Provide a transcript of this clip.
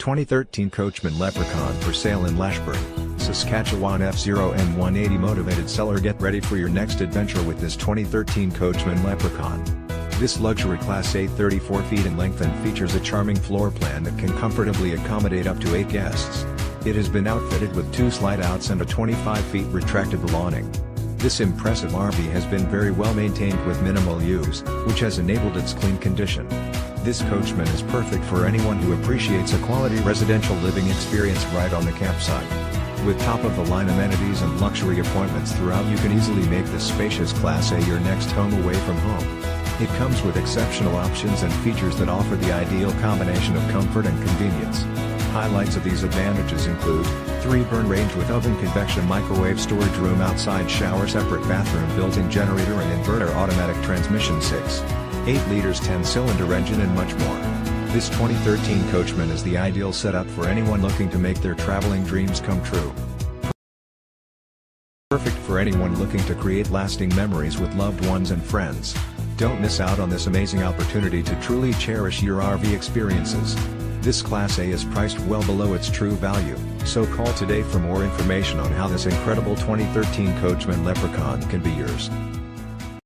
2013 Coachmen Leprechaun for sale in Lashburn, Saskatchewan. F0M180 motivated seller. Get ready for your next adventure with this 2013 Coachmen Leprechaun. This luxury Class A 34 feet in length and features a charming floor plan that can comfortably accommodate up to 8 guests. It has been outfitted with 2 slide-outs and a 25 feet retractable awning. This impressive RV has been very well maintained with minimal use, which has enabled its clean condition. This Coachmen is perfect for anyone who appreciates a quality residential living experience right on the campsite. With top-of-the-line amenities and luxury appointments throughout, you can easily make this spacious Class A your next home away from home. It comes with exceptional options and features that offer the ideal combination of comfort and convenience. Highlights of these advantages include 3-burn range with oven, convection, microwave storage, room outside, shower separate, bathroom built-in generator and inverter automatic transmission, 6.8 liters 10-cylinder engine, and much more. This 2013 Coachmen is the ideal setup for anyone looking to make their traveling dreams come true. Perfect for anyone looking to create lasting memories with loved ones and friends. Don't miss out on this amazing opportunity to truly cherish your RV experiences. This Class A is priced well below its true value, so call today for more information on how this incredible 2013 Coachmen Leprechaun can be yours.